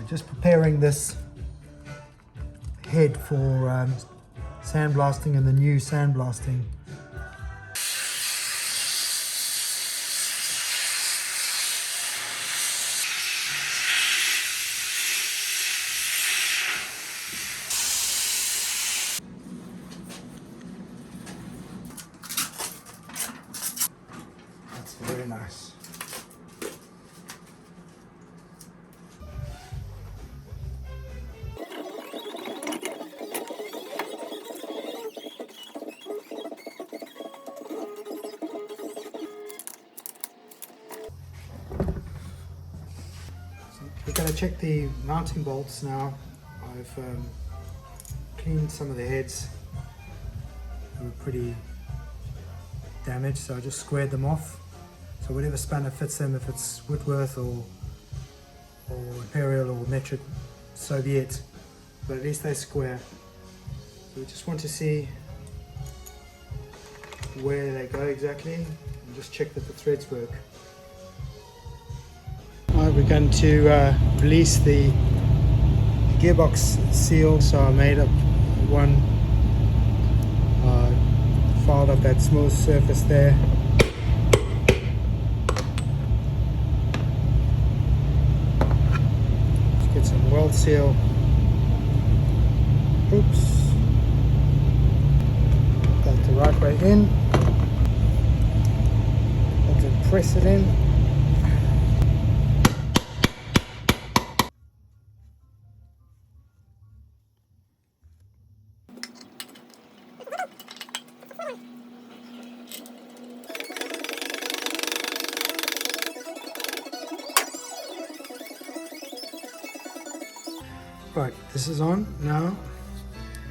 just preparing this head for sandblasting and the new sandblasting. That's very nice. We're going to check the mounting bolts now. I've cleaned some of the heads. They were pretty damaged, so I just squared them off. So whatever spanner fits them, if it's Whitworth or Imperial or metric, so be it. But at least they're square. So we just want to see where they go exactly and just check that the threads work. Alright, we're going to release the gearbox seal. So I made up one, filed up that smooth surface there. Let's get some weld seal. Oops. That's the right way in. And press it in. Right, this is on now.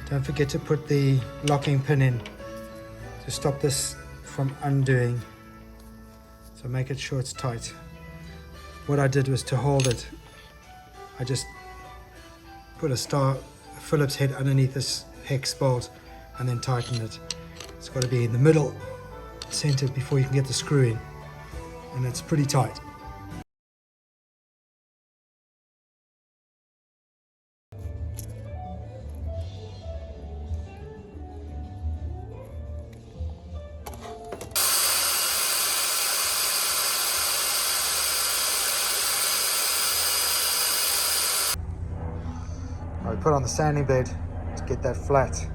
Don't forget to put the locking pin in to stop this from undoing. So make it sure it's tight. What I did was to hold it, I just put a Phillips head underneath this hex bolt and then tighten it. It's got to be in the middle, centered before you can get the screw in, and it's pretty tight. I put on the sanding bed to get that flat.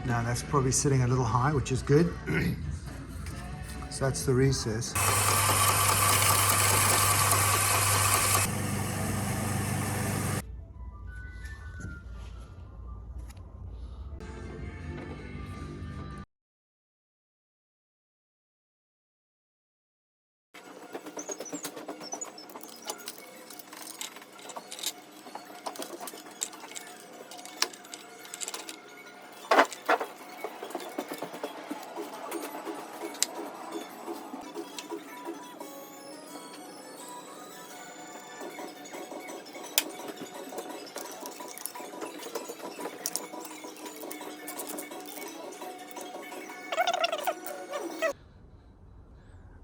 Now that's probably sitting a little high, which is good. So that's the recess.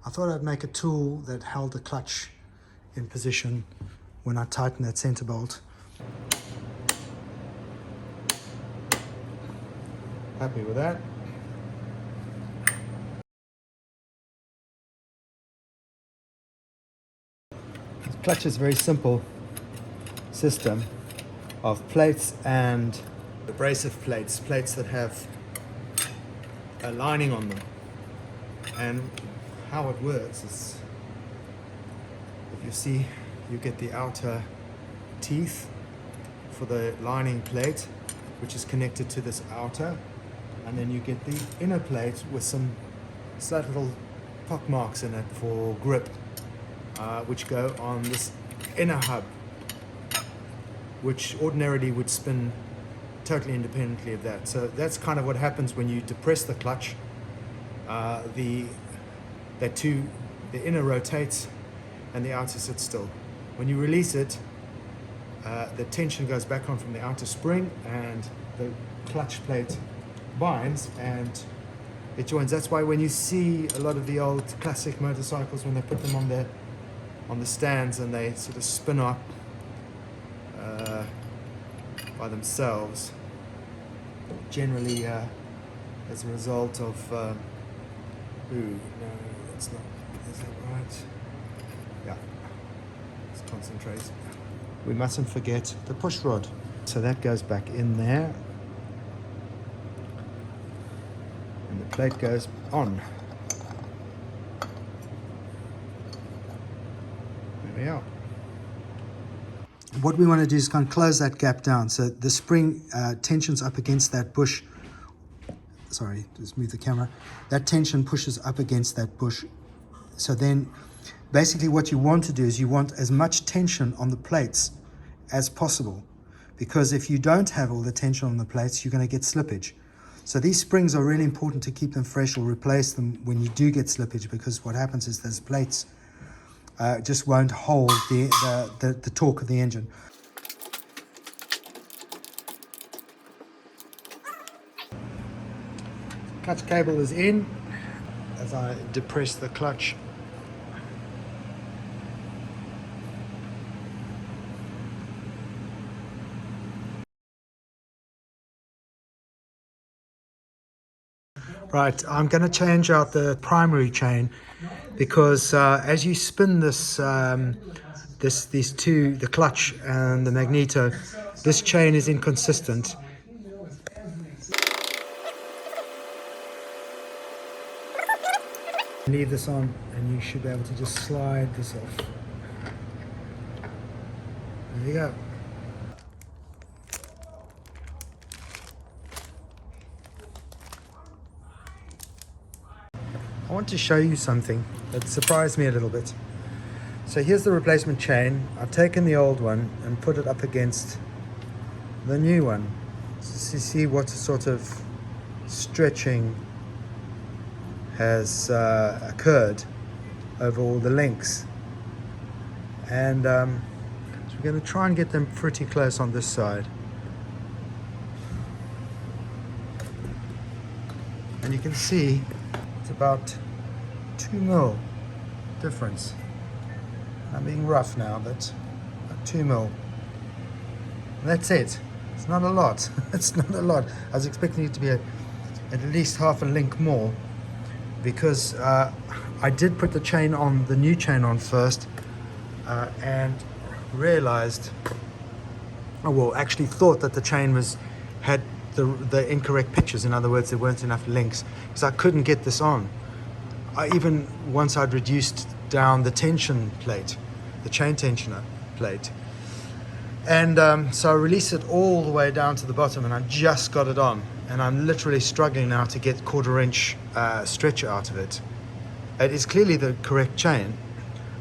I thought I'd make a tool that held the clutch in position when I tighten that center bolt. Happy with that. The clutch is a very simple system of plates and abrasive plates that have a lining on them. And how it works is, if you see, you get the outer teeth for the lining plate, which is connected to this outer, and then you get the inner plate with some slight little pock marks in it for grip, which go on this inner hub, which ordinarily would spin totally independently of that. So that's kind of what happens when you depress the clutch. The inner rotates and the outer sits still. When you release it, the tension goes back on from the outer spring and the clutch plate binds and it joins. That's why when you see a lot of the old classic motorcycles, when they put them on the stands and they sort of spin up, by themselves, generally as a result of ooh, no, that's not, is that right? Yeah, let's concentrate. We mustn't forget the push rod. So that goes back in there, and the plate goes on. There we are. What we want to do is kind of close that gap down so the spring tensions up against that bush. Sorry, just move the camera. That tension pushes up against that bush. So then basically what you want to do is you want as much tension on the plates as possible, because if you don't have all the tension on the plates, you're going to get slippage. So these springs are really important to keep them fresh or replace them when you do get slippage, because what happens is those plates just won't hold the torque of the engine. Clutch cable is in as I depress the clutch. Right, I'm going to change out the primary chain because as you spin this, these two, the clutch and the magneto, this chain is inconsistent. Leave this on and you should be able to just slide this off. There you go. I want to show you something that surprised me a little bit. So here's the replacement chain. I've taken the old one and put it up against the new one. So you see what sort of stretching has occurred over all the links. And so we're going to try and get them pretty close on this side. And you can see it's about 2 mil difference. I'm being rough now, but about 2 mil. And that's it. It's not a lot. It's not a lot. I was expecting it to be at least half a link more, because I did put the chain on, the new chain on first, and realized, actually thought that the chain had the incorrect pictures. In other words, there weren't enough links, because I couldn't get this on. Even once I'd reduced down the tension plate, the chain tensioner plate, and so I released it all the way down to the bottom, and I just got it on, and I'm literally struggling now to get 1/4 inch stretch out of it. It is clearly the correct chain.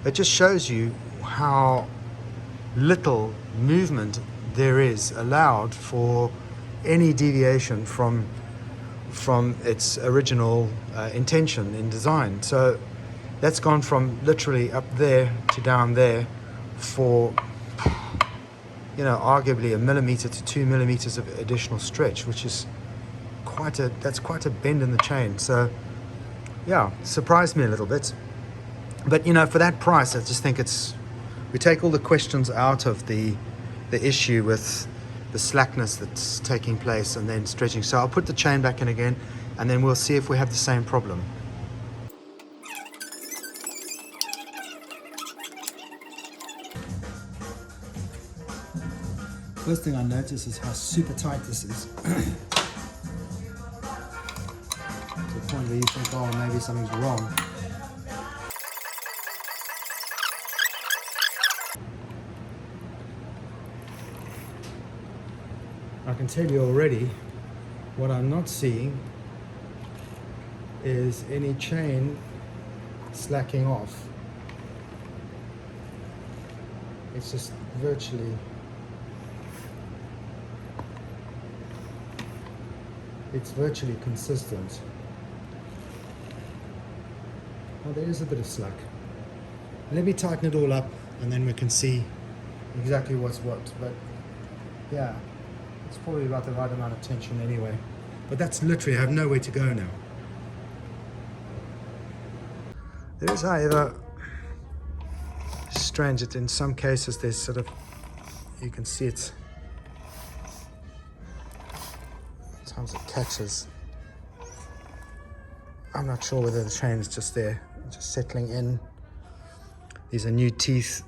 It just shows you how little movement there is allowed for any deviation from its original intention in design. So that's gone from literally up there to down there for, arguably 1 millimeter to 2 millimeters of additional stretch, which is quite a bend in the chain. So yeah, surprised me a little bit. But for that price, I just think we take all the questions out of the issue with the slackness that's taking place and then stretching. So I'll put the chain back in again, and then we'll see if we have the same problem. First thing I notice is how super tight this is. To the point where you think, oh, maybe something's wrong. I can tell you already, what I'm not seeing is any chain slacking off. It's just virtually, consistent. Oh, there is a bit of slack. Let me tighten it all up and then we can see exactly what's what. But yeah, it's probably about the right amount of tension anyway. But that's literally, I have nowhere to go now. There is, however, strange that in some cases there's sort of you can see it. Sometimes it catches. I'm not sure whether the chain is just there, just settling in. These are new teeth.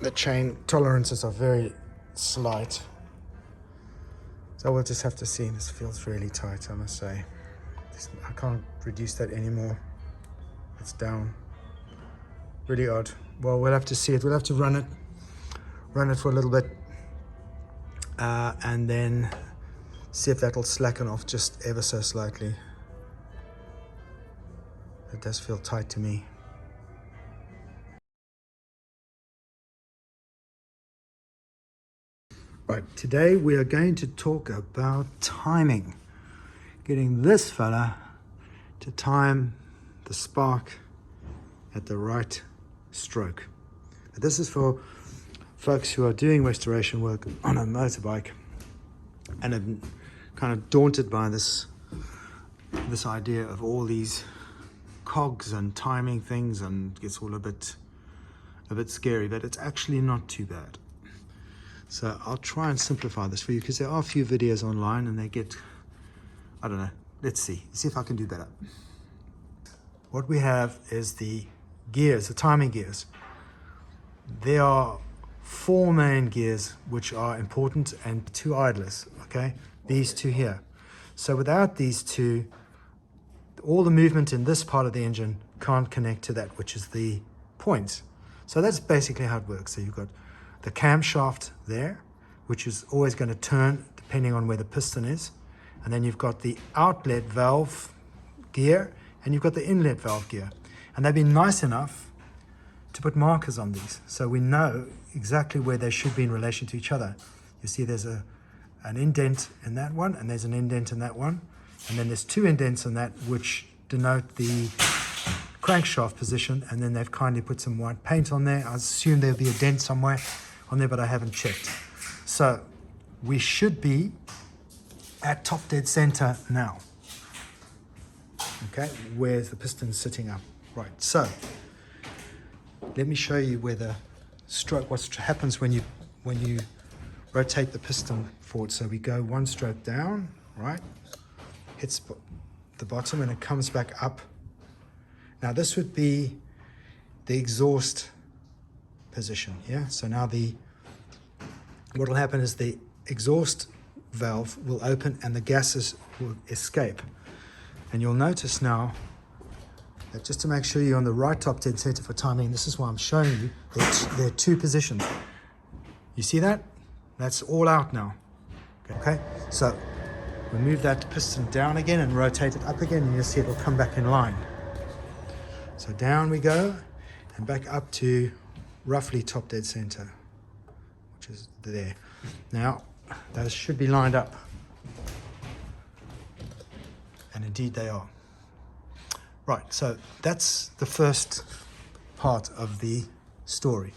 The chain tolerances are very slight. So we'll just have to see. This feels really tight, I must say. I can't reduce that anymore. It's down. Really odd. Well, we'll have to see it. We'll have to run it for a little bit, and then see if that'll slacken off just ever so slightly. It does feel tight to me. Right, today we are going to talk about timing. Getting this fella to time the spark at the right stroke. But this is for folks who are doing restoration work on a motorbike and are kind of daunted by this idea of all these cogs and timing things, and it gets all a bit scary, but it's actually not too bad. So I'll try and simplify this for you, because there are a few videos online and they get, I don't know, let's see if I can do better. What we have is the gears, the timing gears. There are 4 main gears which are important and 2 idlers, okay? These 2 here. So without these 2, all the movement in this part of the engine can't connect to that, which is the points. So that's basically how it works. So you've got the camshaft there, which is always going to turn depending on where the piston is. And then you've got the outlet valve gear, and you've got the inlet valve gear. And they've been nice enough to put markers on these, so we know exactly where they should be in relation to each other. You see there's an indent in that one, and there's an indent in that one. And then there's 2 indents in that which denote the crankshaft position, and then they've kindly put some white paint on there. I assume there'll be a dent somewhere on there, but I haven't checked. So we should be at top dead center now. Okay, where's the piston sitting up? Right, so let me show you where the stroke, what happens when you rotate the piston forward. So we go 1 stroke down, right? Hits the bottom and it comes back up. Now this would be the exhaust position, yeah? So now what will happen is the exhaust valve will open and the gases will escape. And you'll notice now that, just to make sure you're on the right top dead center for timing, this is why I'm showing you, there are 2 positions. You see that? That's all out now. Okay, so we move that piston down again and rotate it up again, and you'll see it will come back in line. So down we go and back up to roughly top dead center, which is there. Now those should be lined up, and indeed they are. Right, so that's the first part of the story.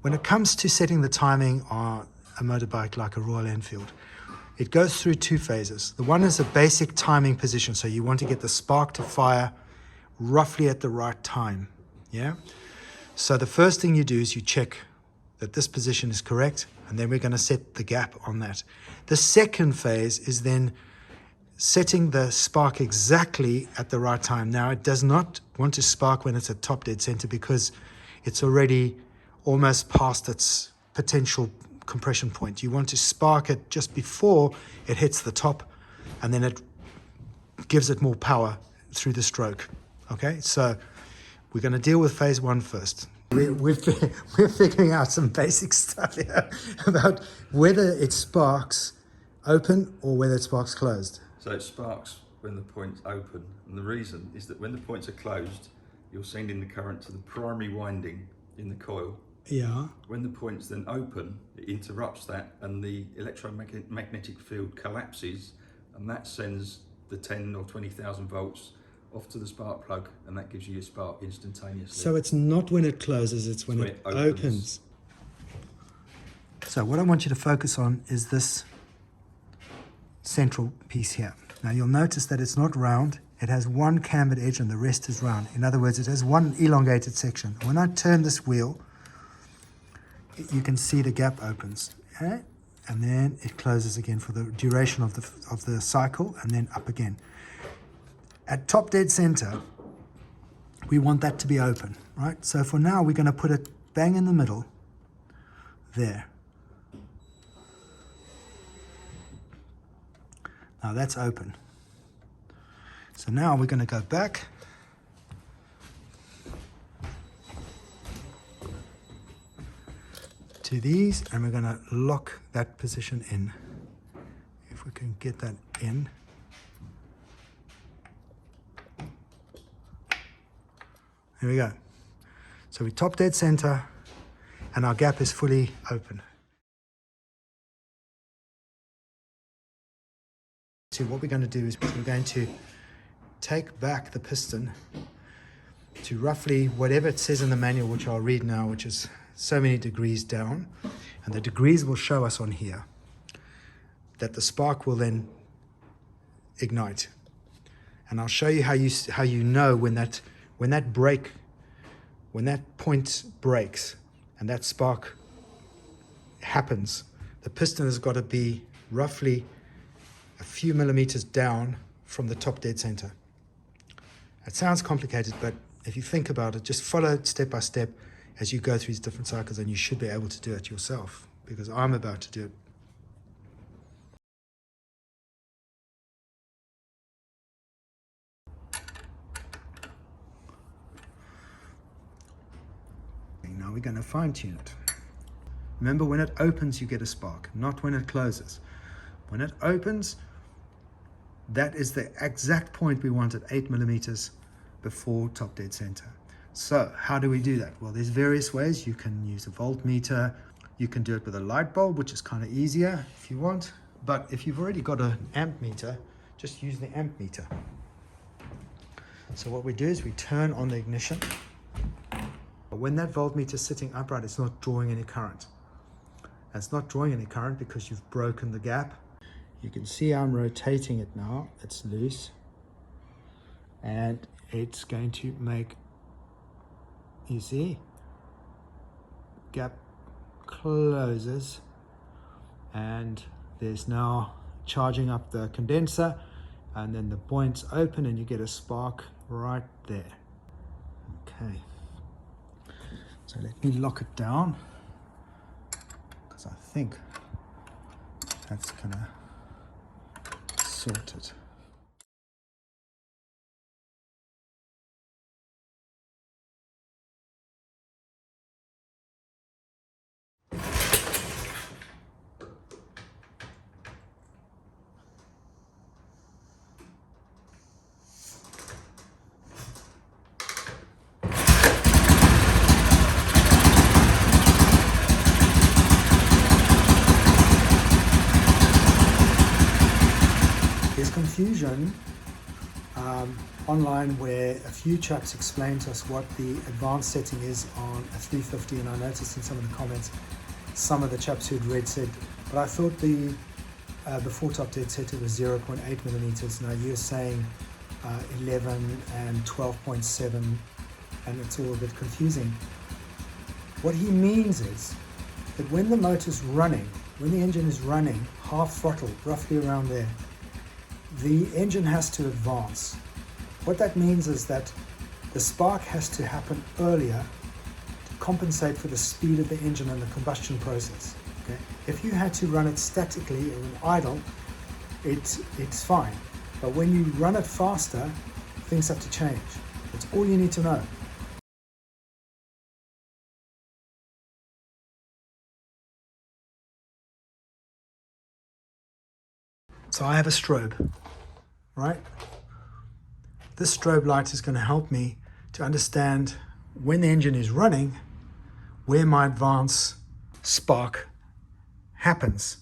When it comes to setting the timing on a motorbike like a Royal Enfield, it goes through 2 phases. The one is a basic timing position, so you want to get the spark to fire roughly at the right time, yeah? So the first thing you do is you check that this position is correct, and then we're going to set the gap on that. The second phase is then setting the spark exactly at the right time. Now, it does not want to spark when it's at top dead center, because it's already almost past its potential compression point. You want to spark it just before it hits the top, and then it gives it more power through the stroke. Okay, so we're going to deal with phase 1 first. We're figuring out some basic stuff here about whether it sparks open or whether it sparks closed. So it sparks when the point's open, and the reason is that when the points are closed, you're sending the current to the primary winding in the coil. Yeah. When the point's then open, it interrupts that, and the electromagnetic field collapses, and that sends the 10 or 20,000 volts off to the spark plug, and that gives you your spark instantaneously. So it's not when it closes, it's when it opens. So what I want you to focus on is this central piece here. Now you'll notice that it's not round, it has one cambered edge and the rest is round. In other words, it has one elongated section. When I turn this wheel, you can see the gap opens, okay? And then it closes again for the duration of the cycle, and then up again. At top dead center, we want that to be open, right? So for now, we're going to put it bang in the middle there. Now that's open. So now we're going to go back. To these, and we're going to lock that position in. If we can get that in. There we go. So we top dead center and our gap is fully open. So what we're going to do is we're going to take back the piston to roughly whatever it says in the manual, which I'll read now, which is so many degrees down, and the degrees will show us on here that the spark will then ignite. And I'll show you how you know when that point breaks and that spark happens. The piston has got to be roughly a few millimeters down from the top dead center. It sounds complicated, but if you think about it, just follow it step by step as you go through these different cycles, and you should be able to do it yourself, because I'm about to do it. Now we're going to fine tune it. Remember, when it opens, you get a spark, not when it closes. When it opens, that is the exact point we want at 8 millimeters before top dead center. So how do we do that? Well, there's various ways. You can use a voltmeter. You can do it with a light bulb, which is kind of easier if you want. But if you've already got an amp meter, just use the amp meter. So what we do is we turn on the ignition. When that voltmeter is sitting upright, it's not drawing any current. And it's not drawing any current because you've broken the gap. You can see I'm rotating it now. It's loose. And it's going to make, you see, gap closes. And there's now charging up the condenser. And then the point's open and you get a spark right there. Okay. So let me lock it down, because I think that's gonna sort it. There's confusion online where a few chaps explain to us what the advanced setting is on a 350, and I noticed in some of the comments some of the chaps who'd read said, but I thought the before top dead center was 0.8 millimeters. Now you're saying 11 and 12.7, and it's all a bit confusing. What he means is that when the motor's running, when the engine is running half throttle, roughly around there, the engine has to advance. What that means is that the spark has to happen earlier to compensate for the speed of the engine and the combustion process. Okay? If you had to run it statically or in idle, it's fine. But when you run it faster, things have to change. That's all you need to know. So I have a strobe, right? This strobe light is going to help me to understand when the engine is running, where my advance spark happens.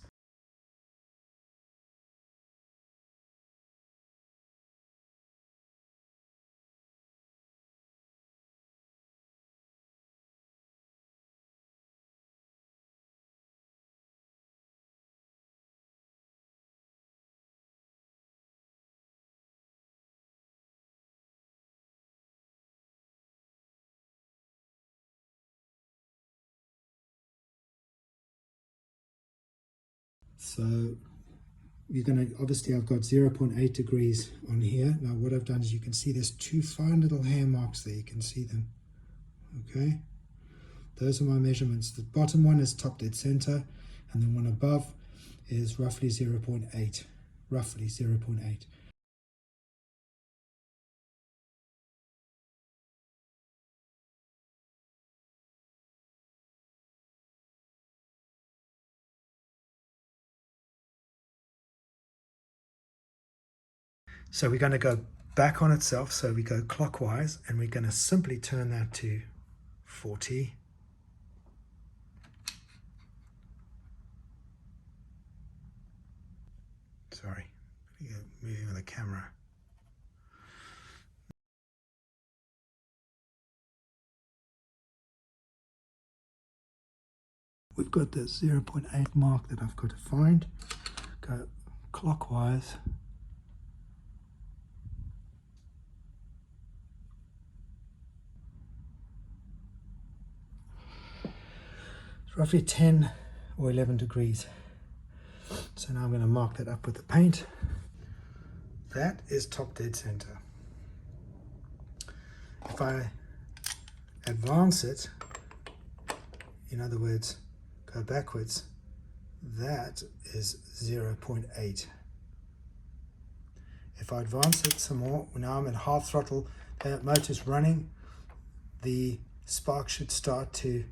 So you're going to, obviously I've got 0.8 degrees on here. Now what I've done is you can see there's two fine little hair marks there. You can see them. Okay. Those are my measurements. The bottom one is top dead center, and then one above is roughly 0.8. Roughly 0.8. So we're going to go back on itself. So we go clockwise, and we're going to simply turn that to 40. Sorry, moving with the camera. We've got this 0.8 mark that I've got to find. Go clockwise. It's roughly 10 or 11 degrees. So now I'm going to mark that up with the paint. That is top dead center. If I advance it, in other words, go backwards, that is 0.8. If I advance it some more, now I'm at half throttle, the motor's running, the spark should start to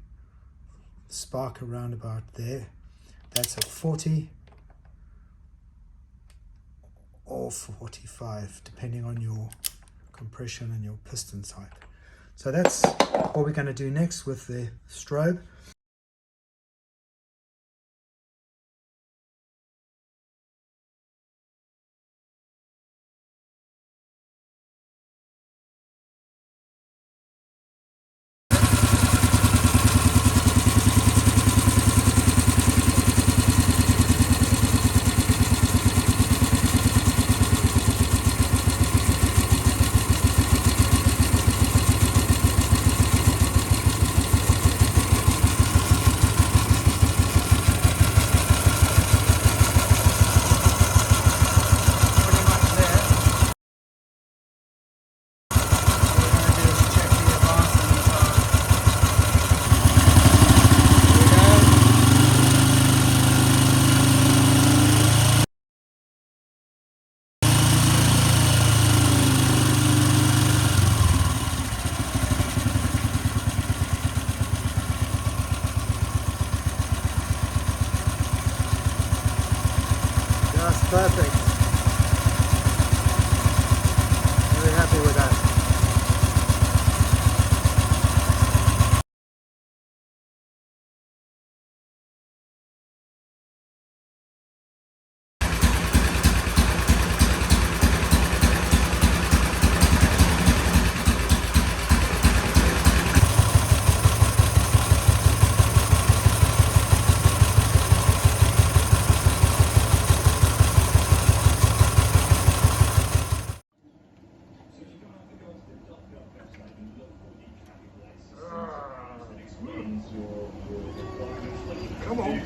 spark around about there. That's at 40 or 45, depending on your compression and your piston type. So that's what we're going to do next with the strobe. That's perfect. Very happy with that. Come on.